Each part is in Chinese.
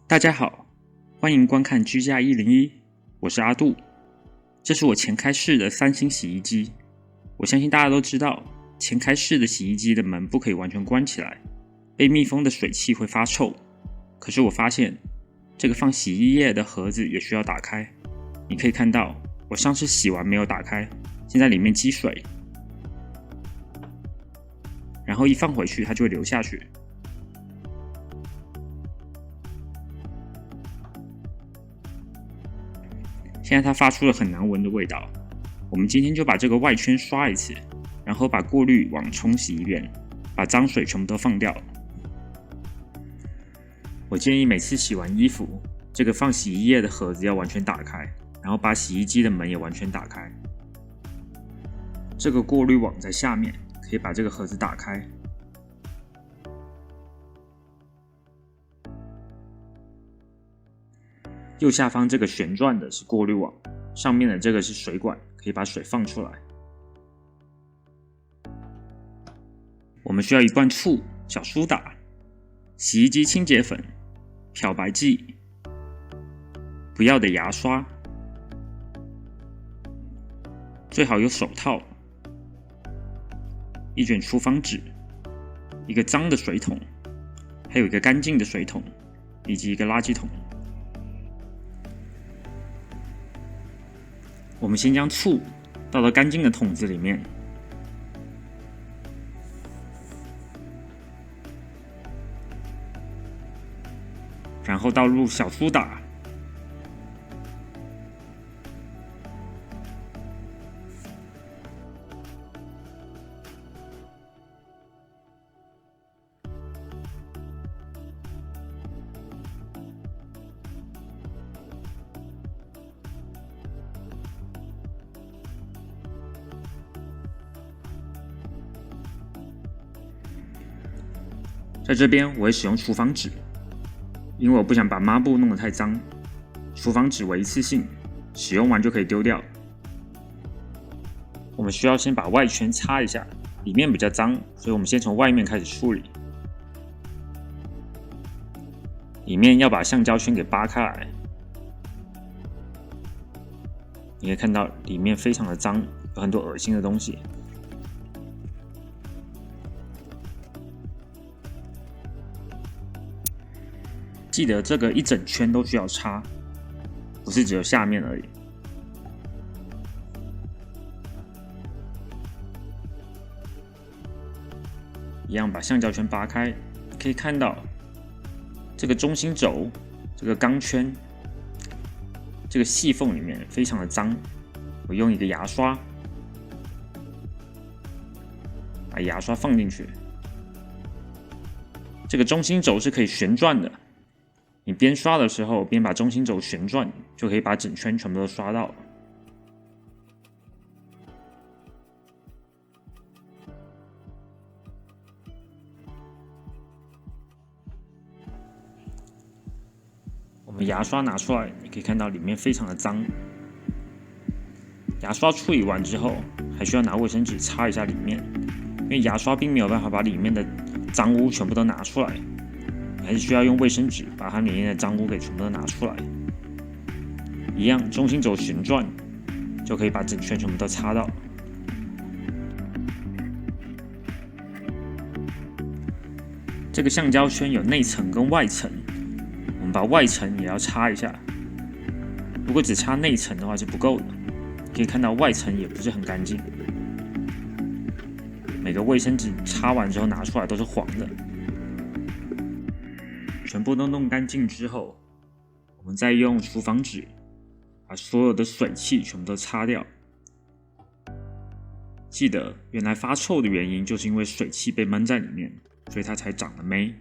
大家好，欢迎观看居家101，我是阿杜。这是我前开式的3星洗衣机。我相信大家都知道，前开式的洗衣机的门不可以完全关起来，被密封的水汽会发臭。可是我发现，这个放洗衣液的盒子也需要打开。你可以看到，我上次洗完没有打开，现在里面积水，然后一放回去，它就会流下去。现在它发出了很难闻的味道。我们今天就把这个外圈刷一次，然后把过滤网冲洗一遍，把脏水全部都放掉。我建议每次洗完衣服，这个放洗衣液的盒子要完全打开，然后把洗衣机的门也完全打开。这个过滤网在下面，可以把这个盒子打开。右下方这个旋转的是过滤网，上面的这个是水管，可以把水放出来。我们需要一罐醋、小苏打、洗衣机清洁粉、漂白剂、不要的牙刷，最好有手套，一卷厨房纸，一个脏的水桶，还有一个干净的水桶，以及一个垃圾桶。我们先将醋倒到干净的桶子里面，然后倒入小苏打，在这边我会使用厨房纸，因为我不想把抹布弄得太脏。厨房纸为一次性，使用完就可以丢掉。我们需要先把外圈擦一下，里面比较脏，所以我们先从外面开始处理。里面要把橡胶圈给扒开来，你可以看到里面非常的脏，有很多恶心的东西。记得这个一整圈都需要擦，不是只有下面而已。一样把橡胶圈扒开，可以看到这个中心轴、这个钢圈、这个细缝里面非常的脏。我用一个牙刷把牙刷放进去。这个中心轴是可以旋转的。你边刷的时候边把中心轴旋转，就可以把整圈全部都刷到。我们牙刷拿出来，你可以看到里面非常的脏。牙刷处理完之后，还需要拿卫生纸擦一下里面，因为牙刷并没有办法把里面的脏污全部都拿出来。还是需要用卫生纸把它里面的脏污给全部都拿出来。一样，中心轴旋转就可以把整圈全部都擦到。这个橡胶圈有内层跟外层，我们把外层也要擦一下。如果只擦内层的话是不够的，可以看到外层也不是很干净。每个卫生纸擦完之后拿出来都是黄的。全部都弄干净之后，我们再用厨房纸把所有的水汽全部都擦掉。记得，原来发臭的原因就是因为水汽被闷在里面，所以它才长了霉。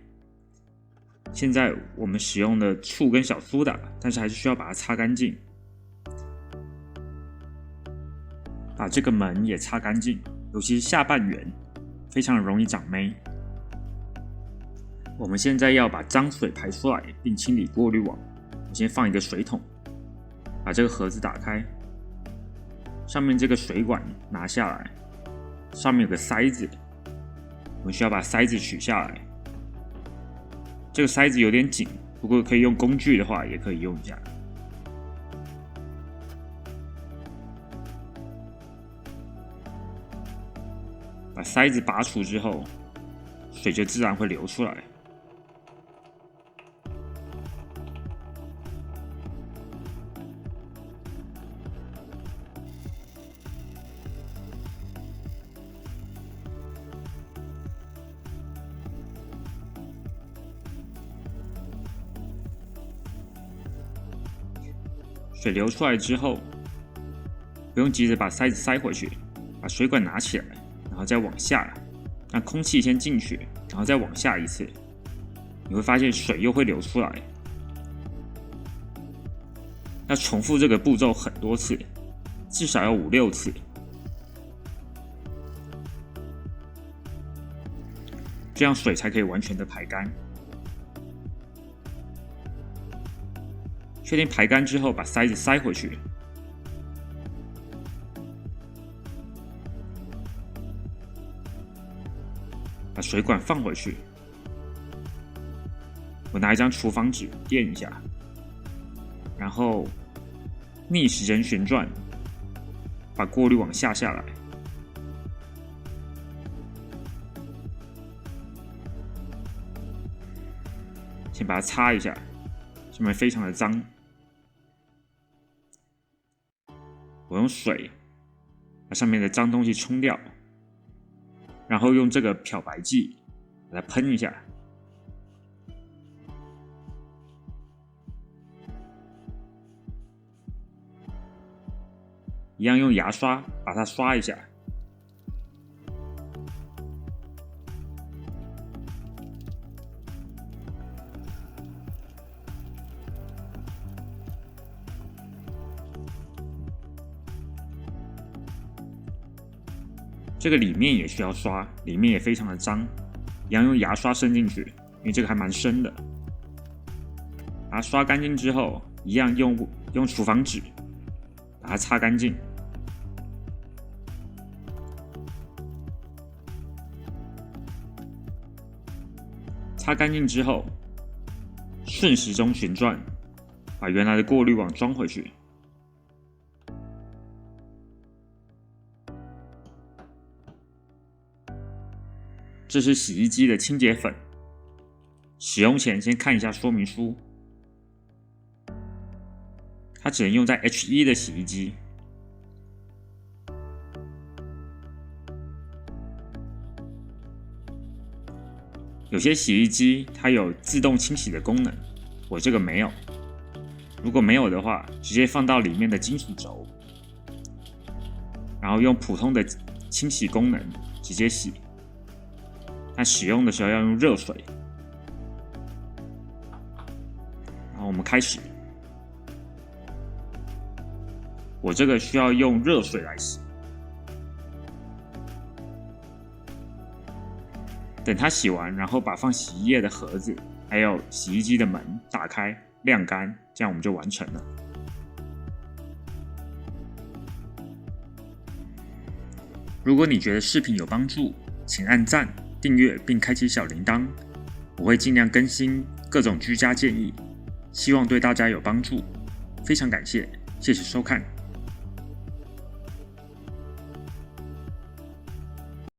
现在我们使用了醋跟小苏打，但是还是需要把它擦干净。把这个门也擦干净，尤其是下半圆，非常容易长霉。我们现在要把脏水排出来，并清理过滤网。我先放一个水桶，把这个盒子打开，上面这个水管拿下来，上面有个塞子，我们需要把塞子取下来。这个塞子有点紧，如果可以用工具的话，也可以用一下。把塞子拔除之后，水就自然会流出来。水流出来之后，不用急着把塞子塞回去，把水管拿起来，然后再往下，让空气先进去，然后再往下一次，你会发现水又会流出来。要重复这个步骤很多次，至少要5-6次，这样水才可以完全的排干。确定排干之后，把塞子塞回去。把水管放回去。我拿一张厨房纸垫一下，然后逆时针旋转，把过滤网下来。先把它擦一下，上面非常的脏。我用水把上面的脏东西冲掉，然后用这个漂白剂把它喷一下，一样用牙刷把它刷一下。这个里面也需要刷，里面也非常的脏，一样用牙刷伸进去，因为这个还蛮深的。把它刷干净之后，一样用厨房纸把它擦干净。擦干净之后，顺时钟旋转，把原来的过滤网装回去。这是洗衣机的清洁粉，使用前先看一下说明书。它只能用在 H1 的洗衣机。有些洗衣机它有自动清洗的功能，我这个没有。如果没有的话，直接放到里面的金属轴，然后用普通的清洗功能直接洗。但使用的时候要用热水。然后我们开始。我这个需要用热水来洗。等它洗完，然后把放洗衣液的盒子还有洗衣机的门打开晾干，这样我们就完成了。如果你觉得视频有帮助，请按赞、订阅并开启小铃铛，我会尽量更新各种居家建议，希望对大家有帮助。非常感谢，谢谢收看。